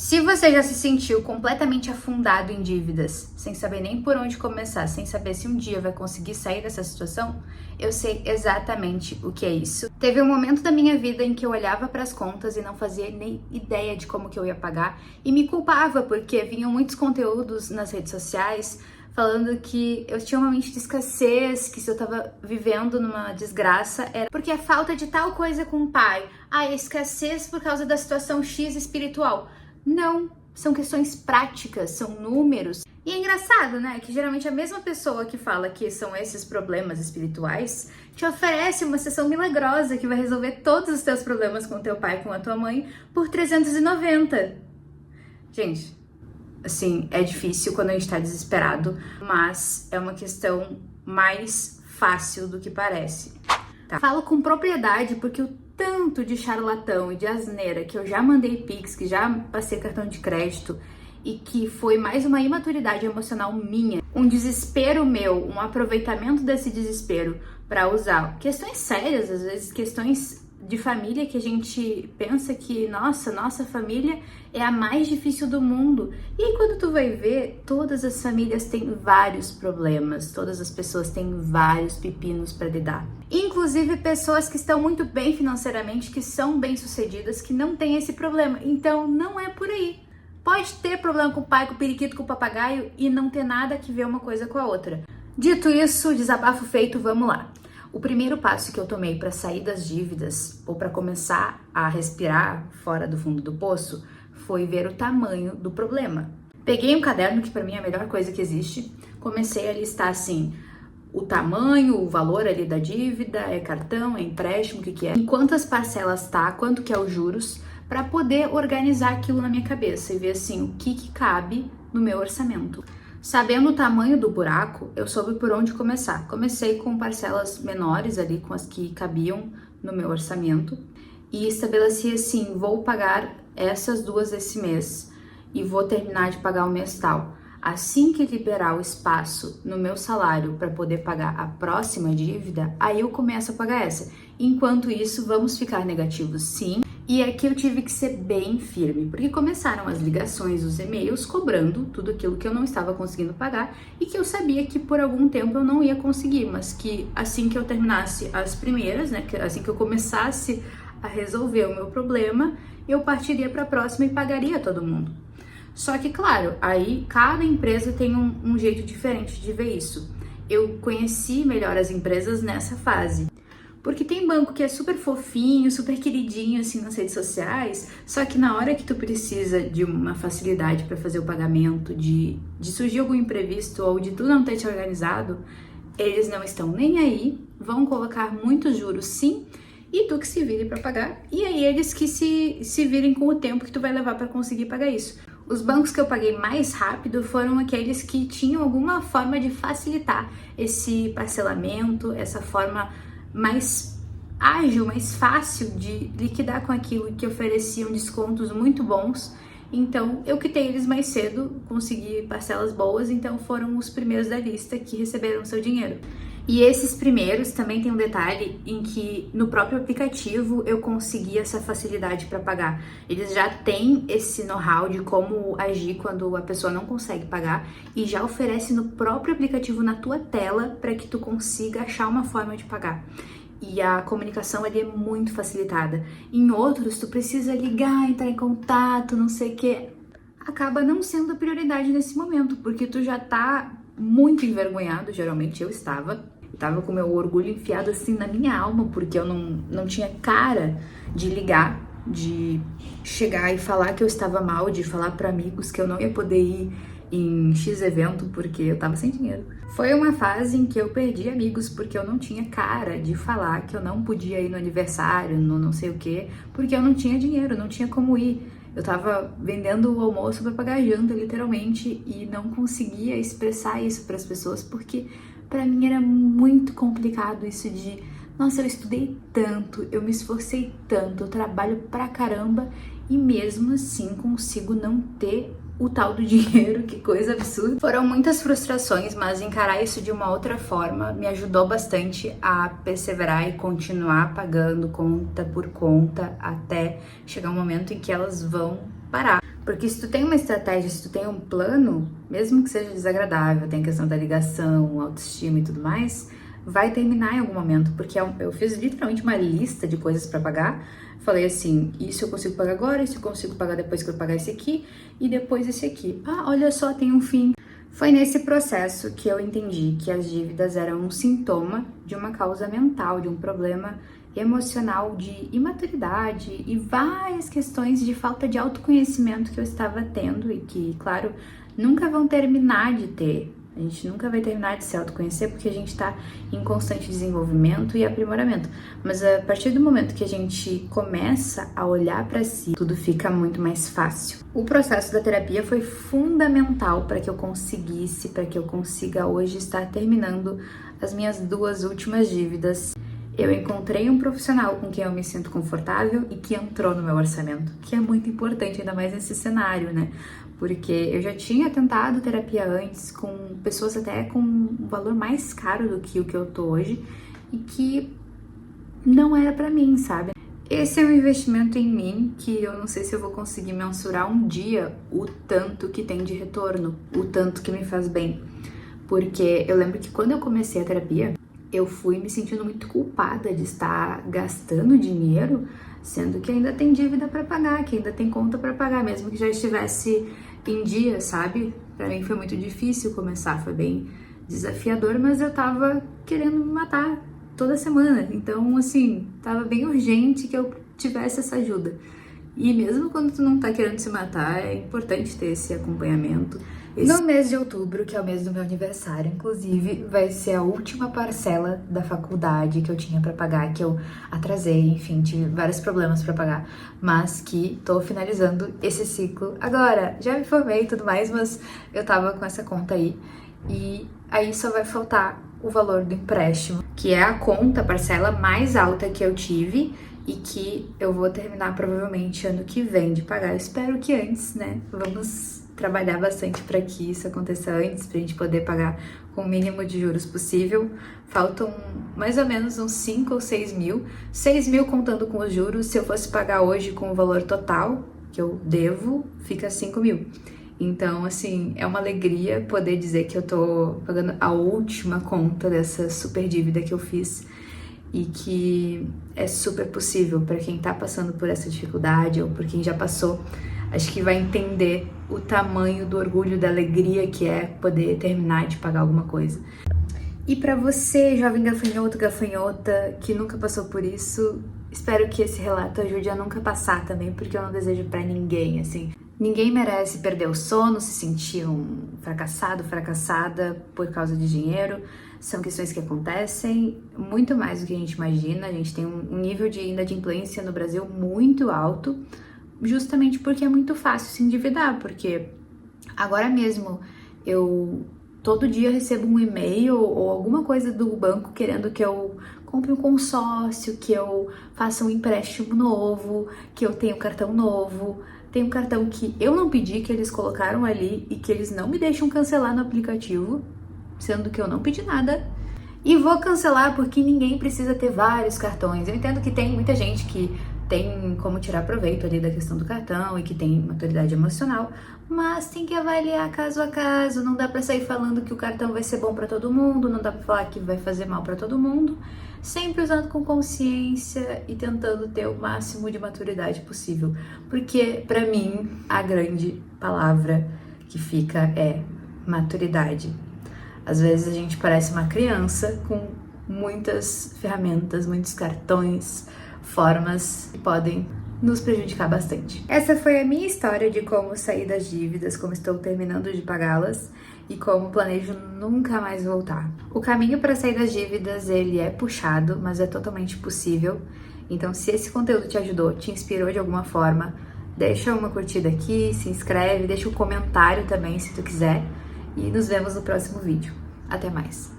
Se você já se sentiu completamente afundado em dívidas, sem saber nem por onde começar, sem saber se um dia vai conseguir sair dessa situação, eu sei exatamente o que é isso. Teve um momento da minha vida em que eu olhava para as contas e não fazia nem ideia de como que eu ia pagar e me culpava porque vinham muitos conteúdos nas redes sociais falando que eu tinha uma mente de escassez, que se eu tava vivendo numa desgraça era porque a falta de tal coisa com o pai, escassez por causa da situação X espiritual. Não, são questões práticas, são números. E é engraçado, né, que geralmente a mesma pessoa que fala que são esses problemas espirituais te oferece uma sessão milagrosa que vai resolver todos os teus problemas com teu pai e com a tua mãe por 390. Gente, assim, é difícil quando a gente tá desesperado, mas é uma questão mais fácil do que parece. Tá? Falo com propriedade porque o tanto de charlatão e de asneira que eu já mandei pix, que já passei cartão de crédito e que foi mais uma imaturidade emocional minha, um desespero meu, um aproveitamento desse desespero para usar questões sérias, às vezes questões de família que a gente pensa que, nossa família é a mais difícil do mundo. E aí quando tu vai ver, todas as famílias têm vários problemas, todas as pessoas têm vários pepinos para lidar. Inclusive pessoas que estão muito bem financeiramente, que são bem-sucedidas, que não têm esse problema. Então não é por aí. Pode ter problema com o pai, com o periquito, com o papagaio e não ter nada que ver uma coisa com a outra. Dito isso, desabafo feito, vamos lá. O primeiro passo que eu tomei para sair das dívidas ou para começar a respirar fora do fundo do poço foi ver o tamanho do problema. Peguei um caderno, que para mim é a melhor coisa que existe, comecei a listar assim o tamanho, o valor ali da dívida, é cartão, é empréstimo, o que é, em quantas parcelas tá, quanto que é os juros, para poder organizar aquilo na minha cabeça e ver assim o que cabe no meu orçamento. Sabendo o tamanho do buraco, eu soube por onde começar. Comecei com parcelas menores ali, com as que cabiam no meu orçamento e estabeleci assim, vou pagar essas duas esse mês e vou terminar de pagar o mês tal. Assim que liberar o espaço no meu salário para poder pagar a próxima dívida, aí eu começo a pagar essa. Enquanto isso, vamos ficar negativos, sim. E aqui eu tive que ser bem firme, porque começaram as ligações, os e-mails cobrando tudo aquilo que eu não estava conseguindo pagar e que eu sabia que por algum tempo eu não ia conseguir, mas que assim que eu terminasse as primeiras, né, assim que eu começasse a resolver o meu problema, eu partiria para a próxima e pagaria todo mundo. Só que, claro, aí cada empresa tem um jeito diferente de ver isso. Eu conheci melhor as empresas nessa fase. Porque tem banco que é super fofinho, super queridinho assim nas redes sociais, só que na hora que tu precisa de uma facilidade para fazer o pagamento, de surgir algum imprevisto ou de tu não ter te organizado, eles não estão nem aí, vão colocar muitos juros sim, e tu que se vire para pagar, e aí eles que se virem com o tempo que tu vai levar para conseguir pagar isso. Os bancos que eu paguei mais rápido foram aqueles que tinham alguma forma de facilitar esse parcelamento, essa forma mais ágil, mais fácil de liquidar com aquilo, que ofereciam descontos muito bons. Então eu quitei eles mais cedo, consegui parcelas boas, então foram os primeiros da lista que receberam seu dinheiro. E esses primeiros também tem um detalhe em que no próprio aplicativo eu consegui essa facilidade para pagar. Eles já têm esse know-how de como agir quando a pessoa não consegue pagar e já oferece no próprio aplicativo na tua tela para que tu consiga achar uma forma de pagar. E a comunicação ali é muito facilitada. Em outros, tu precisa ligar, entrar em contato, não sei o que. Acaba não sendo a prioridade nesse momento, porque tu já tá muito envergonhado, geralmente eu estava com meu orgulho enfiado assim na minha alma, porque eu não tinha cara de ligar, de chegar e falar que eu estava mal, de falar para amigos que eu não ia poder ir em X evento porque eu tava sem dinheiro. Foi uma fase em que eu perdi amigos porque eu não tinha cara de falar que eu não podia ir no aniversário, no não sei o que, porque eu não tinha dinheiro, não tinha como ir. Eu tava vendendo o almoço para pagar a janta, literalmente, e não conseguia expressar isso para as pessoas porque para mim era muito complicado isso de, nossa, eu estudei tanto, eu me esforcei tanto, eu trabalho pra caramba e mesmo assim consigo não ter o tal do dinheiro, que coisa absurda. Foram muitas frustrações, mas encarar isso de uma outra forma me ajudou bastante a perseverar e continuar pagando conta por conta até chegar um momento em que elas vão parar. Porque se tu tem uma estratégia, se tu tem um plano, mesmo que seja desagradável, tem a questão da ligação, autoestima e tudo mais, vai terminar em algum momento, porque eu fiz literalmente uma lista de coisas pra pagar. Falei assim, isso eu consigo pagar agora, isso eu consigo pagar depois que eu pagar esse aqui, e depois esse aqui. Ah, olha só, tem um fim. Foi nesse processo que eu entendi que as dívidas eram um sintoma de uma causa mental, de um problema emocional, de imaturidade e várias questões de falta de autoconhecimento que eu estava tendo e que, claro, nunca vão terminar de ter. A gente nunca vai terminar de se autoconhecer porque a gente está em constante desenvolvimento e aprimoramento. Mas a partir do momento que a gente começa a olhar para si, tudo fica muito mais fácil. O processo da terapia foi fundamental para que eu conseguisse, para que eu consiga hoje estar terminando as minhas 2 últimas dívidas. Eu encontrei um profissional com quem eu me sinto confortável e que entrou no meu orçamento, que é muito importante, ainda mais nesse cenário, né? Porque eu já tinha tentado terapia antes com pessoas até com um valor mais caro do que o que eu tô hoje e que não era pra mim, sabe? Esse é um investimento em mim que eu não sei se eu vou conseguir mensurar um dia o tanto que tem de retorno, o tanto que me faz bem. Porque eu lembro que quando eu comecei a terapia, eu fui me sentindo muito culpada de estar gastando dinheiro, sendo que ainda tem dívida para pagar, que ainda tem conta para pagar, mesmo que já estivesse em dia, sabe? Para mim foi muito difícil começar, foi bem desafiador, mas eu tava querendo me matar toda semana, então assim, tava bem urgente que eu tivesse essa ajuda. E mesmo quando tu não tá querendo se matar, é importante ter esse acompanhamento. No mês de outubro, que é o mês do meu aniversário, inclusive, vai ser a última parcela da faculdade que eu tinha pra pagar, que eu atrasei, enfim, tive vários problemas pra pagar, mas que tô finalizando esse ciclo agora. Já me formei e tudo mais, mas eu tava com essa conta aí, e aí só vai faltar o valor do empréstimo, que é a conta, a parcela mais alta que eu tive, e que eu vou terminar provavelmente ano que vem de pagar. Eu espero que antes, né? Vamos trabalhar bastante para que isso aconteça antes, pra gente poder pagar com o mínimo de juros possível. Faltam mais ou menos uns 5 ou 6 mil. 6 mil contando com os juros. Se eu fosse pagar hoje com o valor total que eu devo, fica 5 mil. Então, assim, é uma alegria poder dizer que eu tô pagando a última conta dessa super dívida que eu fiz e que é super possível para quem tá passando por essa dificuldade ou por quem já passou. Acho que vai entender o tamanho do orgulho, da alegria que é poder terminar de pagar alguma coisa. E para você, jovem gafanhoto, gafanhota, que nunca passou por isso, espero que esse relato ajude a nunca passar também, porque eu não desejo para ninguém, assim. Ninguém merece perder o sono, se sentir um fracassado, fracassada por causa de dinheiro. São questões que acontecem muito mais do que a gente imagina. A gente tem um nível de inadimplência no Brasil muito alto, justamente porque é muito fácil se endividar, porque agora mesmo eu todo dia recebo um e-mail ou alguma coisa do banco querendo que eu compre um consórcio, que eu faça um empréstimo novo, que eu tenha um cartão novo. Tem um cartão que eu não pedi, que eles colocaram ali e que eles não me deixam cancelar no aplicativo, sendo que eu não pedi nada. E vou cancelar porque ninguém precisa ter vários cartões. Eu entendo que tem muita gente que tem como tirar proveito ali da questão do cartão e que tem maturidade emocional, mas tem que avaliar caso a caso. Não dá pra sair falando que o cartão vai ser bom pra todo mundo, não dá pra falar que vai fazer mal pra todo mundo. Sempre usando com consciência e tentando ter o máximo de maturidade possível, porque pra mim a grande palavra que fica é maturidade. Às vezes a gente parece uma criança com muitas ferramentas, muitos cartões, formas que podem nos prejudicar bastante. Essa foi a minha história de como sair das dívidas, como estou terminando de pagá-las e como planejo nunca mais voltar. O caminho para sair das dívidas, ele é puxado, mas é totalmente possível. Então, se esse conteúdo te ajudou, te inspirou de alguma forma, deixa uma curtida aqui, se inscreve, deixa um comentário também se tu quiser e nos vemos no próximo vídeo. Até mais!